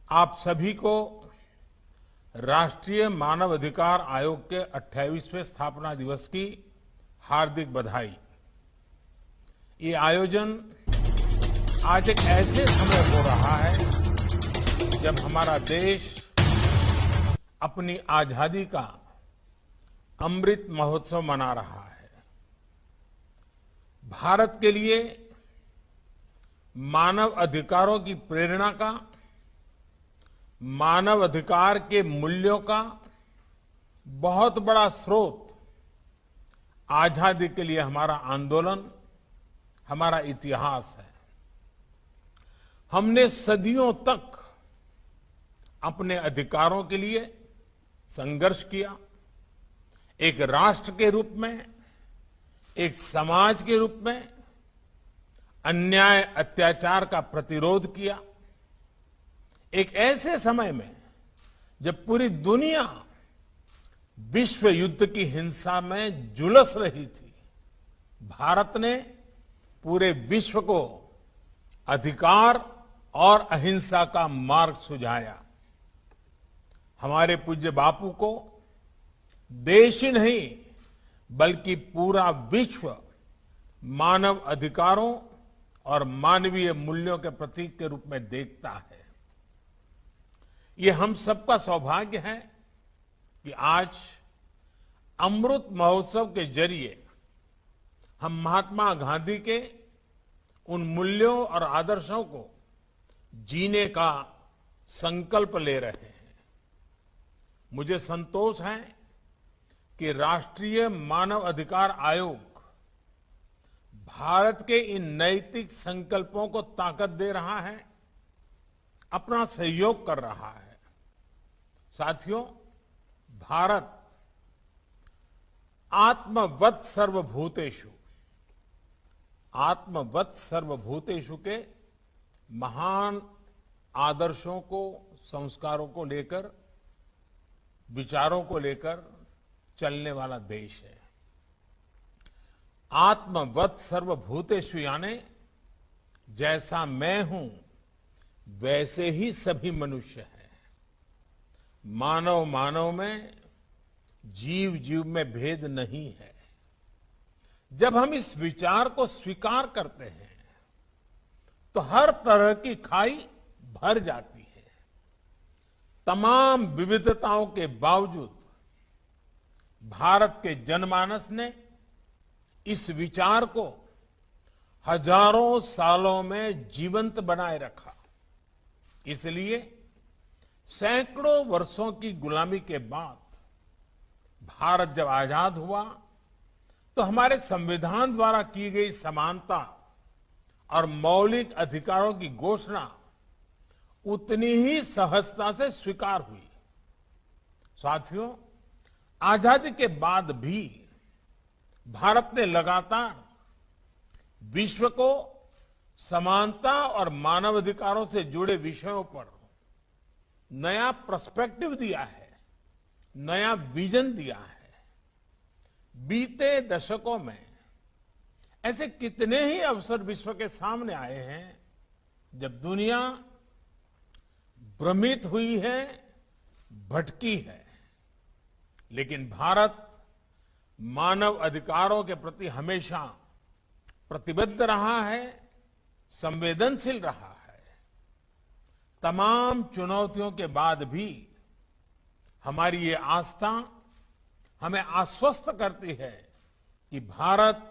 आप सभी को राष्ट्रीय मानव अधिकार आयोग के 28वें स्थापना दिवस की हार्दिक बधाई। ये आयोजन आज एक ऐसे समय हो रहा है जब हमारा देश अपनी आजादी का अमृत महोत्सव मना रहा है। भारत के लिए मानव अधिकारों की प्रेरणा का, मानव अधिकार के मूल्यों का बहुत बड़ा स्रोत आजादी के लिए हमारा आंदोलन, हमारा इतिहास है। हमने सदियों तक अपने अधिकारों के लिए संघर्ष किया। एक राष्ट्र के रूप में, एक समाज के रूप में अन्याय अत्याचार का प्रतिरोध किया। एक ऐसे समय में जब पूरी दुनिया विश्व युद्ध की हिंसा में झुलस रही थी, भारत ने पूरे विश्व को अधिकार और अहिंसा का मार्ग सुझाया। हमारे पूज्य बापू को देश ही नहीं बल्कि पूरा विश्व मानव अधिकारों और मानवीय मूल्यों के प्रतीक के रूप में देखता है। ये हम सबका सौभाग्य है कि आज अमृत महोत्सव के जरिए हम महात्मा गांधी के उन मूल्यों और आदर्शों को जीने का संकल्प ले रहे हैं। मुझे संतोष है कि राष्ट्रीय मानव अधिकार आयोग भारत के इन नैतिक संकल्पों को ताकत दे रहा है, अपना सहयोग कर रहा है। साथियों, भारत आत्मवत् सर्वभूतेषु के महान आदर्शों को, संस्कारों को लेकर, विचारों को लेकर चलने वाला देश है। आत्मवत् सर्वभूतेषु यानी जैसा मैं हूं वैसे ही सभी मनुष्य हैं। मानव मानव में, जीव जीव में भेद नहीं है। जब हम इस विचार को स्वीकार करते हैं तो हर तरह की खाई भर जाती है। तमाम विविधताओं के बावजूद भारत के जनमानस ने इस विचार को हजारों सालों में जीवंत बनाए रखा। इसलिए सैकड़ों वर्षों की गुलामी के बाद भारत जब आजाद हुआ तो हमारे संविधान द्वारा की गई समानता और मौलिक अधिकारों की घोषणा उतनी ही सहजता से स्वीकार हुई। साथियों, आजादी के बाद भी भारत ने लगातार विश्व को समानता और मानवाधिकारों से जुड़े विषयों पर नया पर्सपेक्टिव दिया है, नया विजन दिया है। बीते दशकों में ऐसे कितने ही अवसर विश्व के सामने आए हैं जब दुनिया भ्रमित हुई है, भटकी है, लेकिन भारत मानव अधिकारों के प्रति हमेशा प्रतिबद्ध रहा है, संवेदनशील रहा है। तमाम चुनौतियों के बाद भी हमारी ये आस्था हमें आश्वस्त करती है कि भारत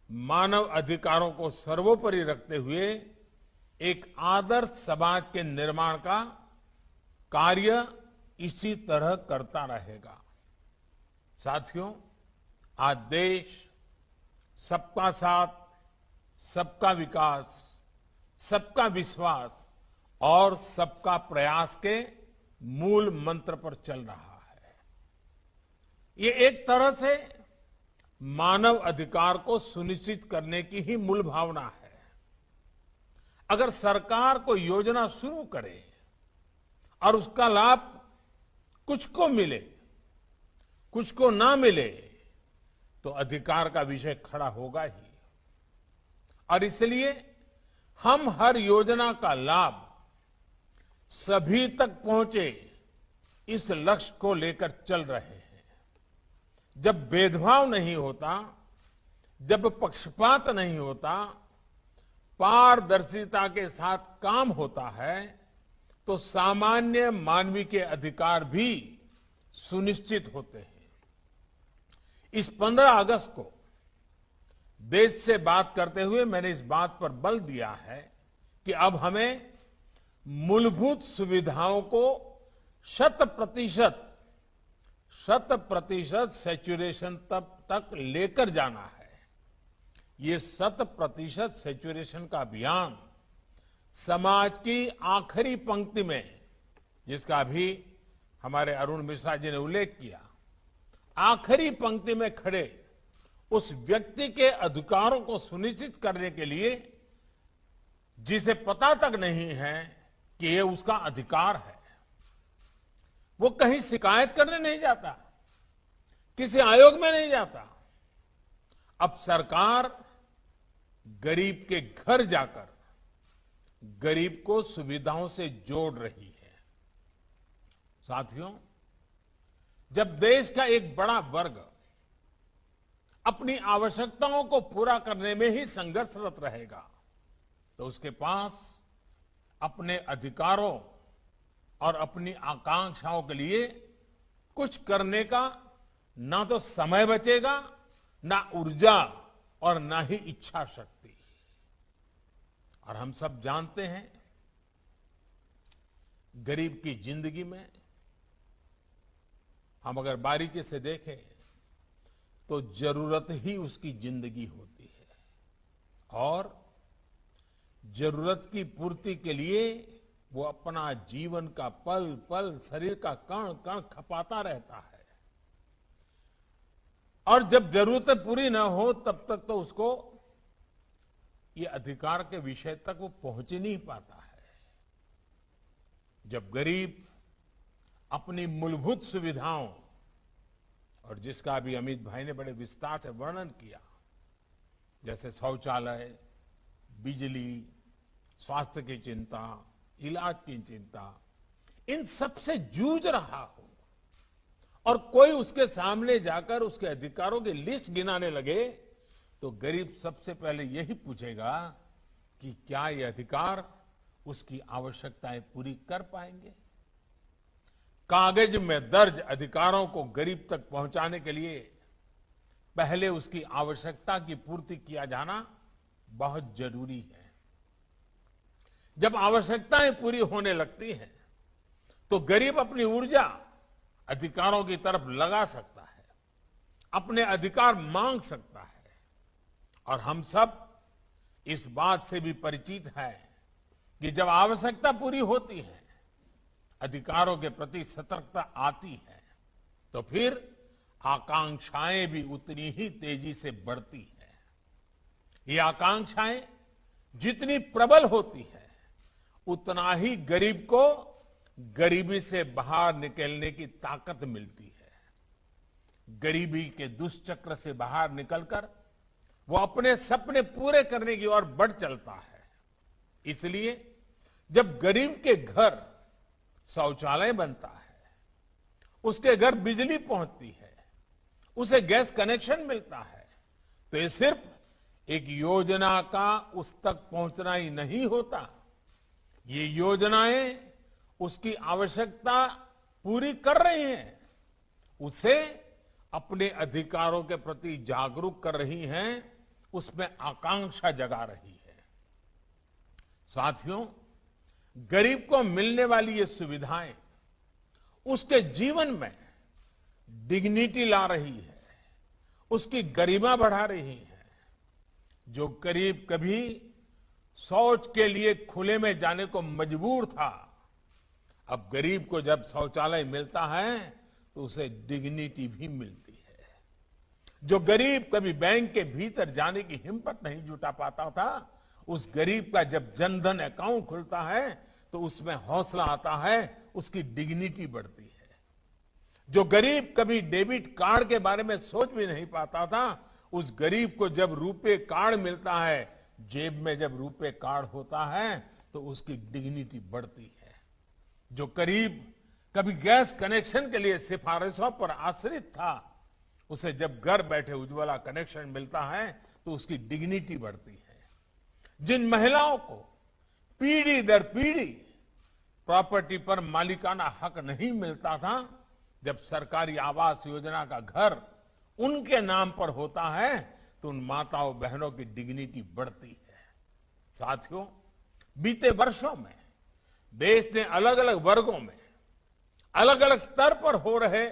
मानव अधिकारों को सर्वोपरि रखते हुए एक आदर्श समाज के निर्माण का कार्य इसी तरह करता रहेगा। साथियों, आज देश सबका साथ, सबका विकास, सबका विश्वास और सबका प्रयास के मूल मंत्र पर चल रहा है। ये एक तरह से मानव अधिकार को सुनिश्चित करने की ही मूल भावना है। अगर सरकार कोई योजना शुरू करे और उसका लाभ कुछ को मिले, कुछ को ना मिले, तो अधिकार का विषय खड़ा होगा ही। और इसलिए हम हर योजना का लाभ सभी तक पहुंचे, इस लक्ष्य को लेकर चल रहे हैं। जब भेदभाव नहीं होता, जब पक्षपात नहीं होता, पारदर्शिता के साथ काम होता है, तो सामान्य मानवीय के अधिकार भी सुनिश्चित होते हैं। इस 15 अगस्त को देश से बात करते हुए मैंने इस बात पर बल दिया है कि अब हमें मूलभूत सुविधाओं को 100% सैचुरेशन तक लेकर जाना है। ये 100% सैचुरेशन का अभियान समाज की आखिरी पंक्ति में, जिसका अभी हमारे अरुण मिश्रा जी ने उल्लेख किया, आखिरी पंक्ति में खड़े उस व्यक्ति के अधिकारों को सुनिश्चित करने के लिए जिसे पता तक नहीं है कि ये उसका अधिकार है, वो कहीं शिकायत करने नहीं जाता, किसी आयोग में नहीं जाता। अब सरकार गरीब के घर जाकर गरीब को सुविधाओं से जोड़ रही है। साथियों, जब देश का एक बड़ा वर्ग अपनी आवश्यकताओं को पूरा करने में ही संघर्षरत रहेगा, तो उसके पास अपने अधिकारों और अपनी आकांक्षाओं के लिए कुछ करने का ना तो समय बचेगा, ना ऊर्जा और ना ही इच्छा शक्ति। और हम सब जानते हैं, गरीब की जिंदगी में हम अगर बारीकी से देखें तो जरूरत ही उसकी जिंदगी होती है, और जरूरत की पूर्ति के लिए वो अपना जीवन का पल पल, शरीर का कण कण खपाता रहता है। और जब जरूरतें पूरी ना हो तब तक तो उसको ये अधिकार के विषय तक वो पहुंच ही नहीं पाता है। जब गरीब अपनी मूलभूत सुविधाओं, और जिसका अभी अमित भाई ने बड़े विस्तार से वर्णन किया, जैसे शौचालय, बिजली, स्वास्थ्य की चिंता, इलाज की चिंता, इन सब से जूझ रहा हो और कोई उसके सामने जाकर उसके अधिकारों की लिस्ट गिनाने लगे, तो गरीब सबसे पहले यही पूछेगा कि क्या ये अधिकार उसकी आवश्यकताएं पूरी कर पाएंगे। कागज में दर्ज अधिकारों को गरीब तक पहुंचाने के लिए पहले उसकी आवश्यकता की पूर्ति किया जाना बहुत जरूरी है। जब आवश्यकताएं पूरी होने लगती हैं, तो गरीब अपनी ऊर्जा अधिकारों की तरफ लगा सकता है, अपने अधिकार मांग सकता है। और हम सब इस बात से भी परिचित हैं कि जब आवश्यकता पूरी होती है, अधिकारों के प्रति सतर्कता आती है, तो फिर आकांक्षाएं भी उतनी ही तेजी से बढ़ती है। ये आकांक्षाएं जितनी प्रबल होती है, उतना ही गरीब को गरीबी से बाहर निकलने की ताकत मिलती है। गरीबी के दुष्चक्र से बाहर निकलकर वो अपने सपने पूरे करने की ओर बढ़ चलता है। इसलिए जब गरीब के घर शौचालय बनता है, उसके घर बिजली पहुंचती है, उसे गैस कनेक्शन मिलता है, तो ये सिर्फ एक योजना का उस तक पहुंचना ही नहीं होता। ये योजनाएं उसकी आवश्यकता पूरी कर रही हैं, उसे अपने अधिकारों के प्रति जागरूक कर रही हैं, उसमें आकांक्षा जगा रही है। साथियों, गरीब को मिलने वाली ये सुविधाएं उसके जीवन में डिग्निटी ला रही है, उसकी गरिमा बढ़ा रही है। जो गरीब कभी शौच के लिए खुले में जाने को मजबूर था, अब गरीब को जब शौचालय मिलता है तो उसे डिग्निटी भी मिलती है। जो गरीब कभी बैंक के भीतर जाने की हिम्मत नहीं जुटा पाता था, उस गरीब का जब जनधन अकाउंट खुलता है तो उसमें हौसला आता है, उसकी डिग्निटी बढ़ती है। जो गरीब कभी डेबिट कार्ड के बारे में सोच भी नहीं पाता था, उस गरीब को जब रुपे कार्ड मिलता है, जेब में जब रुपे कार्ड होता है, तो उसकी डिग्निटी बढ़ती है। जो करीब कभी गैस कनेक्शन के लिए सिफारिशों पर आश्रित था, उसे जब घर बैठे उज्ज्वला कनेक्शन मिलता है तो उसकी डिग्निटी बढ़ती है। जिन महिलाओं को पीढ़ी दर पीढ़ी प्रॉपर्टी पर मालिकाना हक नहीं मिलता था, जब सरकारी आवास योजना का घर उनके नाम पर होता है तो उन माताओं बहनों की डिग्निटी बढ़ती है। साथियों, बीते वर्षों में देश ने अलग अलग वर्गों में अलग अलग स्तर पर हो रहे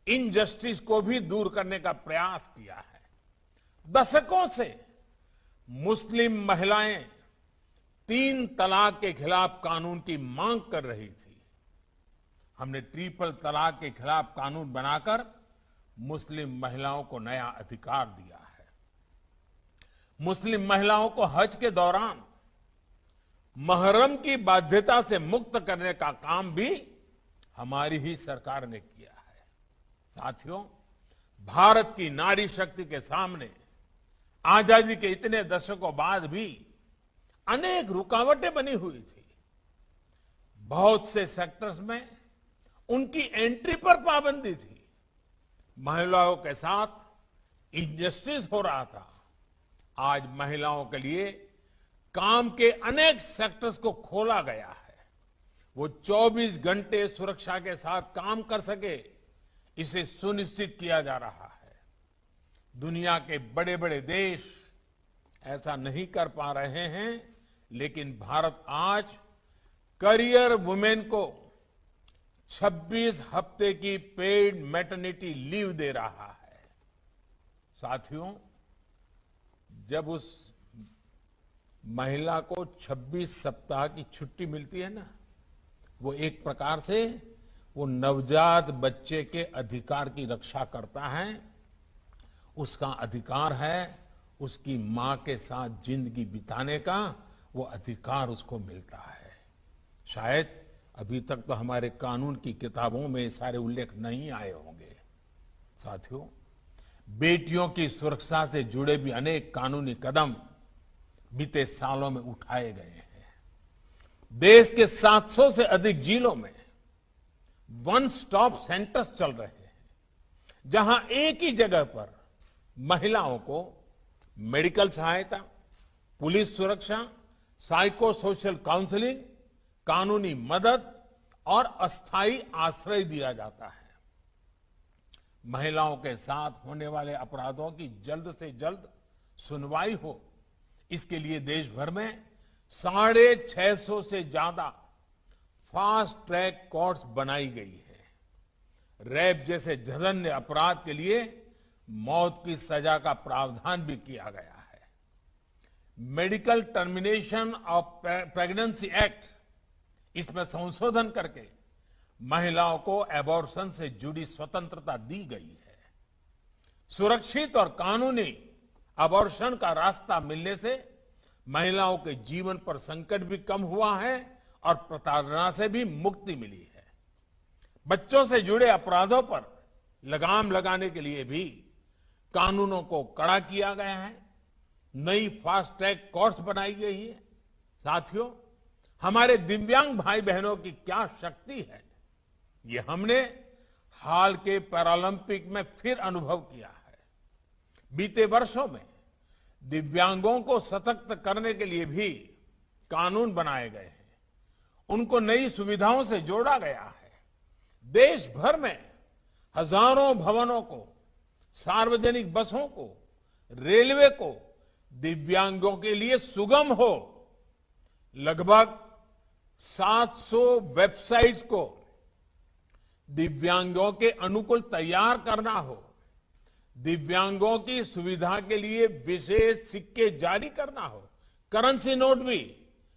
इनजस्टिस को भी दूर करने का प्रयास किया है। दशकों से मुस्लिम महिलाएं 3 तलाक के खिलाफ कानून की मांग कर रही थी। हमने ट्रिपल तलाक के खिलाफ कानून बनाकर मुस्लिम महिलाओं को नया अधिकार दिया है। मुस्लिम महिलाओं को हज के दौरान महरम की बाध्यता से मुक्त करने का काम भी हमारी ही सरकार ने किया है। साथियों, भारत की नारी शक्ति के सामने आजादी के इतने दशकों बाद भी अनेक रुकावटें बनी हुई थी। बहुत से सेक्टर्स में उनकी एंट्री पर पाबंदी थी। महिलाओं के साथ इनजस्टिस हो रहा था। आज महिलाओं के लिए काम के अनेक सेक्टर्स को खोला गया है। वो 24 घंटे सुरक्षा के साथ काम कर सके, इसे सुनिश्चित किया जा रहा है। दुनिया के बड़े बड़े देश ऐसा नहीं कर पा रहे हैं, लेकिन भारत आज करियर वुमेन को 26 हफ्ते की पेड मैटरनिटी लीव दे रहा है। साथियों, जब उस महिला को 26 सप्ताह की छुट्टी मिलती है ना, वो एक प्रकार से वो नवजात बच्चे के अधिकार की रक्षा करता है। उसका अधिकार है उसकी मां के साथ जिंदगी बिताने का, वो अधिकार उसको मिलता है। शायद अभी तक तो हमारे कानून की किताबों में सारे उल्लेख नहीं आए होंगे। साथियों, बेटियों की सुरक्षा से जुड़े भी अनेक कानूनी कदम बीते सालों में उठाए गए हैं। देश के 700 से अधिक जिलों में वन स्टॉप सेंटर्स चल रहे हैं, जहां एक ही जगह पर महिलाओं को मेडिकल सहायता, पुलिस सुरक्षा, साइको सोशल काउंसलिंग, कानूनी मदद और अस्थायी आश्रय दिया जाता है। महिलाओं के साथ होने वाले अपराधों की जल्द से जल्द सुनवाई हो, इसके लिए देश भर में 650 से ज्यादा फास्ट ट्रैक कोर्ट्स बनाई गई है। रेप जैसे जघन्य अपराध के लिए मौत की सजा का प्रावधान भी किया गया है। Medical termination of pregnancy act, इसमें संशोधन करके महिलाओं को एबॉर्शन से जुड़ी स्वतंत्रता दी गई है। सुरक्षित और कानूनी एबॉर्शन का रास्ता मिलने से महिलाओं के जीवन पर संकट भी कम हुआ है और प्रताड़ना से भी मुक्ति मिली है। बच्चों से जुड़े अपराधों पर लगाम लगाने के लिए भी कानूनों को कड़ा किया गया है। नई फास्ट ट्रैक कोर्ट्स बनाई गई है। साथियों, हमारे दिव्यांग भाई बहनों की क्या शक्ति है, ये हमने हाल के पैरालंपिक में फिर अनुभव किया है। बीते वर्षों में दिव्यांगों को सशक्त करने के लिए भी कानून बनाए गए हैं। उनको नई सुविधाओं से जोड़ा गया है। देश भर में हजारों भवनों को, सार्वजनिक बसों को, रेलवे को दिव्यांगों के लिए सुगम हो, लगभग 700 वेबसाइट्स को दिव्यांगों के अनुकूल तैयार करना हो, दिव्यांगों की सुविधा के लिए विशेष सिक्के जारी करना हो, करेंसी नोट भी।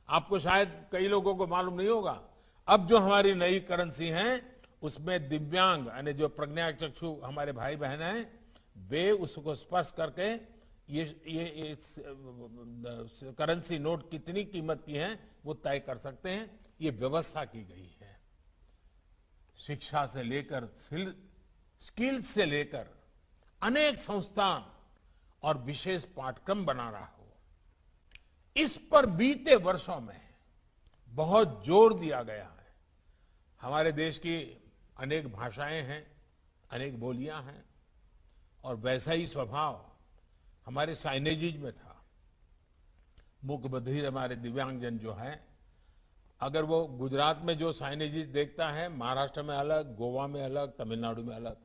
आपको शायद कई लोगों को मालूम नहीं होगा, अब जो हमारी नई करेंसी है उसमें दिव्यांग यानी जो प्रज्ञाचक्षु हमारे भाई बहन हैं, वे उसको स्पर्श करके ये करेंसी नोट कितनी कीमत की है वो तय कर सकते हैं। ये व्यवस्था की गई है। शिक्षा से लेकर स्किल्स से लेकर अनेक संस्थान और विशेष पाठ्यक्रम बना रहा हो, इस पर बीते वर्षों में बहुत जोर दिया गया है। हमारे देश की अनेक भाषाएं हैं, अनेक बोलियां हैं और वैसा ही स्वभाव हमारे साइनेजीज में था। मूक बधिर हमारे दिव्यांगजन जो है, अगर वो गुजरात में जो साइनेजीज देखता है, महाराष्ट्र में अलग, गोवा में अलग, तमिलनाडु में अलग।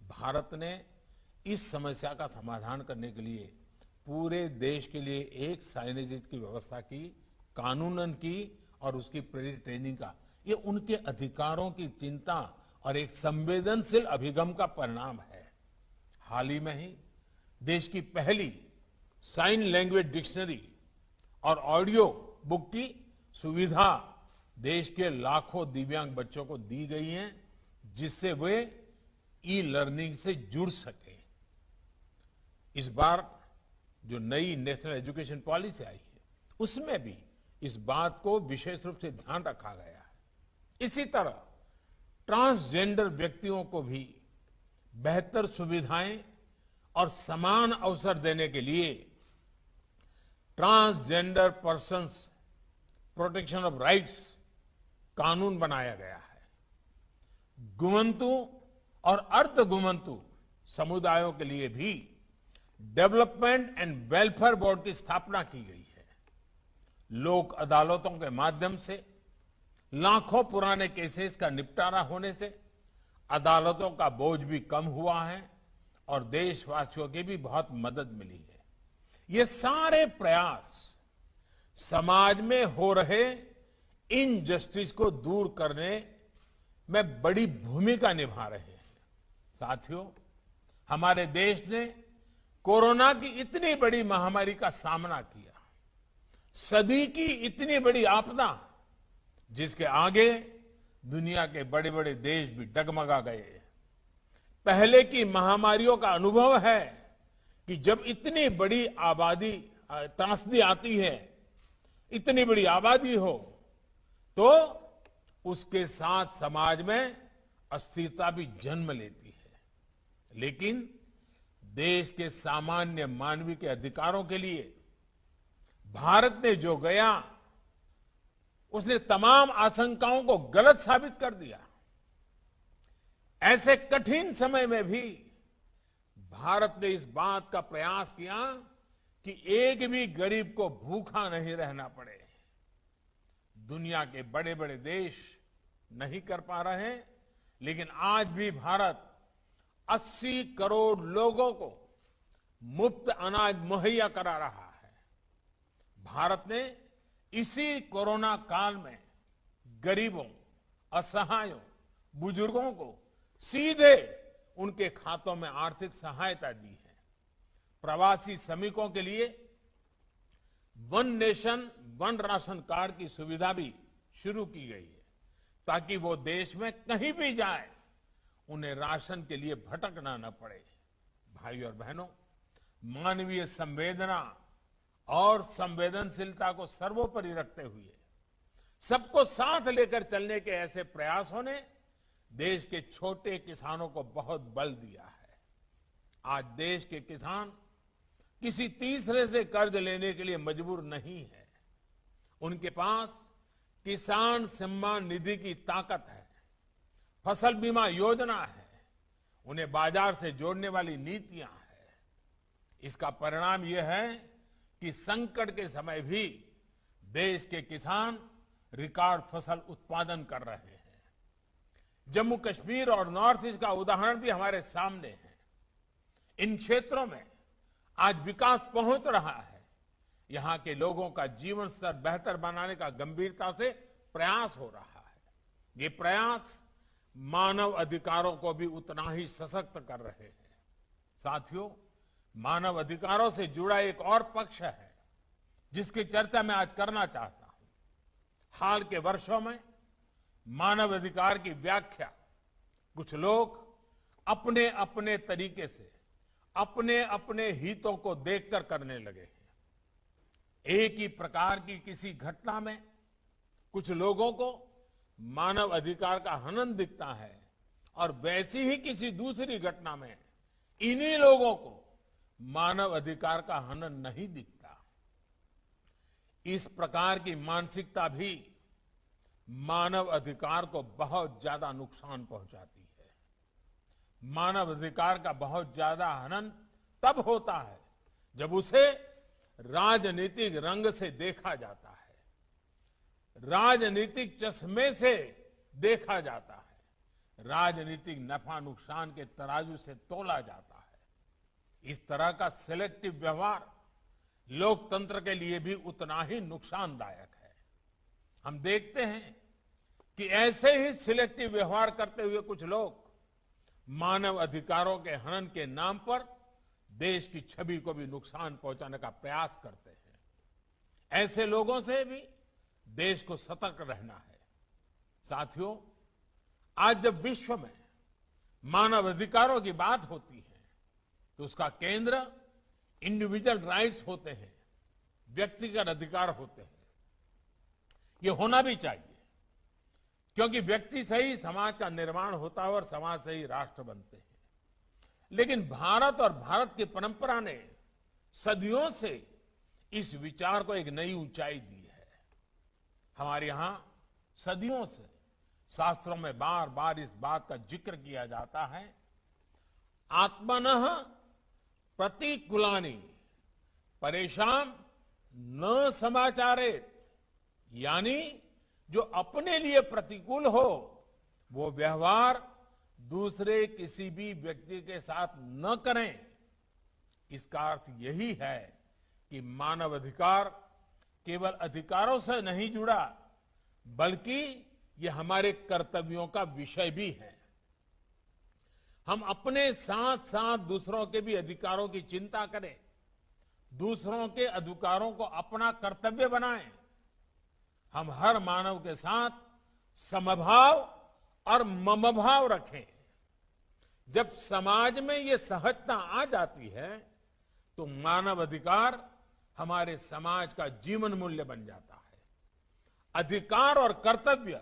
भारत ने इस समस्या का समाधान करने के लिए पूरे देश के लिए एक साइनेजीज की व्यवस्था की, कानूनन की और उसकी प्रेरित ट्रेनिंग का। ये उनके अधिकारों की चिंता और एक संवेदनशील अभिगम का परिणाम है। हाल ही में ही देश की पहली साइन लैंग्वेज डिक्शनरी और ऑडियो बुक की सुविधा देश के लाखों दिव्यांग बच्चों को दी गई है, जिससे वे ई लर्निंग से जुड़ सके। इस बार जो नई नेशनल एजुकेशन पॉलिसी आई है, उसमें भी इस बात को विशेष रूप से ध्यान रखा गया है। इसी तरह ट्रांसजेंडर व्यक्तियों को भी बेहतर सुविधाएं और समान अवसर देने के लिए transgender persons protection of rights कानून बनाया गया है। गुमंतु और अर्ध गुमंतु समुदायों के लिए भी डेवलपमेंट एंड वेलफेयर बोर्ड की स्थापना की गई है। लोक अदालतों के माध्यम से लाखों पुराने केसेस का निपटारा होने से अदालतों का बोझ भी कम हुआ है और देशवासियों की भी बहुत मदद मिली है। ये सारे प्रयास समाज में हो रहे इनजस्टिस को दूर करने में बड़ी भूमिका निभा रहे हैं। साथियों, हमारे देश ने कोरोना की इतनी बड़ी महामारी का सामना किया, सदी की इतनी बड़ी आपदा जिसके आगे दुनिया के बड़े बड़े देश भी डगमगा गए। पहले की महामारियों का अनुभव है कि जब इतनी बड़ी आबादी त्रासदी आती है, इतनी बड़ी आबादी हो, तो उसके साथ समाज में अस्थिरता भी जन्म लेती है। लेकिन देश के सामान्य मानवीय के अधिकारों के लिए भारत ने जो गया, उसने तमाम आशंकाओं को गलत साबित कर दिया। ऐसे कठिन समय में भी भारत ने इस बात का प्रयास किया कि एक भी गरीब को भूखा नहीं रहना पड़े। दुनिया के बड़े बड़े देश नहीं कर पा रहे हैं, लेकिन आज भी भारत 80 करोड़ लोगों को मुफ्त अनाज मुहैया करा रहा है। भारत ने इसी कोरोना काल में गरीबों, असहायों, बुजुर्गों को सीधे उनके खातों में आर्थिक सहायता दी है। प्रवासी श्रमिकों के लिए one nation one ration card की सुविधा भी शुरू की गई है, ताकि वो देश में कहीं भी जाए उन्हें राशन के लिए भटकना न पड़े। भाई और बहनों, मानवीय संवेदना और संवेदनशीलता को सर्वोपरि रखते हुए सबको साथ लेकर चलने के ऐसे प्रयासों ने देश के छोटे किसानों को बहुत बल दिया है। आज देश के किसान किसी तीसरे से कर्ज लेने के लिए मजबूर नहीं है। उनके पास किसान सम्मान निधि की ताकत है, फसल बीमा योजना है, उन्हें बाजार से जोड़ने वाली नीतियां हैं। इसका परिणाम यह है कि संकट के समय भी देश के किसान रिकॉर्ड फसल उत्पादन कर रहे हैं। जम्मू कश्मीर और नॉर्थ ईस्ट का उदाहरण भी हमारे सामने है। इन क्षेत्रों में आज विकास पहुंच रहा है। यहां के लोगों का जीवन स्तर बेहतर बनाने का गंभीरता से प्रयास हो रहा है। ये प्रयास मानव अधिकारों को भी उतना ही सशक्त कर रहे हैं। साथियों, मानव अधिकारों से जुड़ा एक और पक्ष है जिसकी चर्चा मैं आज करना चाहता हूं। हाल के वर्षों में मानव अधिकार की व्याख्या कुछ लोग अपने अपने तरीके से अपने अपने हितों को देखकर करने लगे हैं। एक ही प्रकार की किसी घटना में कुछ लोगों को मानव अधिकार का हनन दिखता है और वैसी ही किसी दूसरी घटना में इन्हीं लोगों को मानव अधिकार का हनन नहीं दिखता। इस प्रकार की मानसिकता भी मानव अधिकार को बहुत ज्यादा नुकसान पहुंचाती है। मानव अधिकार का बहुत ज्यादा हनन तब होता है जब उसे राजनीतिक रंग से देखा जाता है, राजनीतिक चश्मे से देखा जाता है, राजनीतिक नफा नुकसान के तराजू से तोला जाता है। इस तरह का सिलेक्टिव व्यवहार लोकतंत्र के लिए भी उतना ही नुकसानदायक है। हम देखते हैं कि ऐसे ही सिलेक्टिव व्यवहार करते हुए कुछ लोग मानव अधिकारों के हनन के नाम पर देश की छवि को भी नुकसान पहुंचाने का प्रयास करते हैं। ऐसे लोगों से भी देश को सतर्क रहना है। साथियों, आज जब विश्व में मानव अधिकारों की बात होती है तो उसका केंद्र इंडिविजुअल राइट्स होते हैं, व्यक्तिगत अधिकार होते हैं। ये होना भी चाहिए, क्योंकि व्यक्ति से ही समाज का निर्माण होता है और समाज से ही राष्ट्र बनते हैं। लेकिन भारत और भारत की परंपरा ने सदियों से इस विचार को एक नई ऊंचाई दी है। हमारे यहां सदियों से शास्त्रों में बार बार इस बात का जिक्र किया जाता है, आत्मनः प्रतिकूलानि परेशान न समाचारेत, यानी जो अपने लिए प्रतिकूल हो वो व्यवहार दूसरे किसी भी व्यक्ति के साथ न करें। इसका अर्थ यही है कि मानव अधिकार केवल अधिकारों से नहीं जुड़ा, बल्कि ये हमारे कर्तव्यों का विषय भी है। हम अपने साथ साथ दूसरों के भी अधिकारों की चिंता करें, दूसरों के अधिकारों को अपना कर्तव्य बनाएं। हम हर मानव के साथ समभाव और ममभाव रखें। जब समाज में ये सहजता आ जाती है तो मानव अधिकार हमारे समाज का जीवन मूल्य बन जाता है। अधिकार और कर्तव्य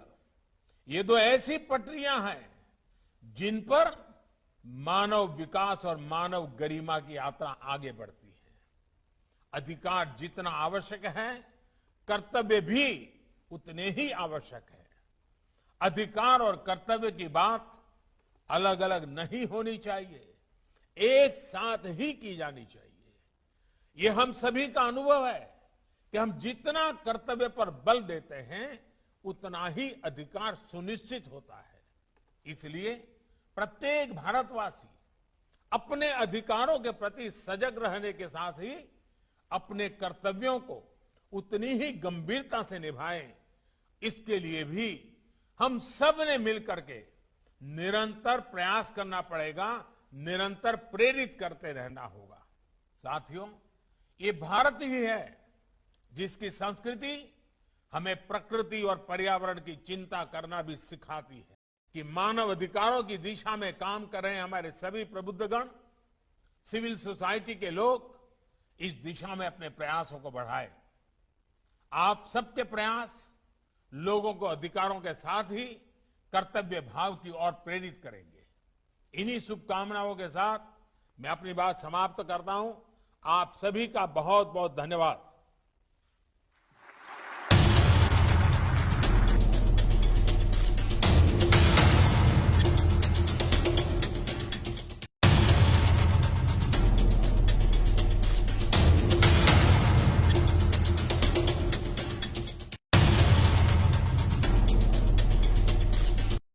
ये दो ऐसी पटरियां हैं जिन पर मानव विकास और मानव गरिमा की यात्रा आगे बढ़ती है। अधिकार जितना आवश्यक है, कर्तव्य भी उतने ही आवश्यक है। अधिकार और कर्तव्य की बात अलग अलग नहीं होनी चाहिए, एक साथ ही की जानी चाहिए। ये हम सभी का अनुभव है कि हम जितना कर्तव्य पर बल देते हैं उतना ही अधिकार सुनिश्चित होता है। इसलिए प्रत्येक भारतवासी अपने अधिकारों के प्रति सजग रहने के साथ ही अपने कर्तव्यों को उतनी ही गंभीरता से निभाएं। इसके लिए भी हम सब ने मिलकर के निरंतर प्रयास करना पड़ेगा, निरंतर प्रेरित करते रहना होगा। साथियों, ये भारत ही है जिसकी संस्कृति हमें प्रकृति और पर्यावरण की चिंता करना भी सिखाती है कि मानव अधिकारों की दिशा में काम कर रहे हमारे सभी प्रबुद्धगण, सिविल सोसाइटी के लोग इस दिशा में अपने प्रयासों को बढ़ाएं। आप सबके प्रयास लोगों को अधिकारों के साथ ही कर्तव्य भाव की ओर प्रेरित करेंगे। इन्हीं शुभकामनाओं के साथ मैं अपनी बात समाप्त करता हूं। आप सभी का बहुत बहुत धन्यवाद।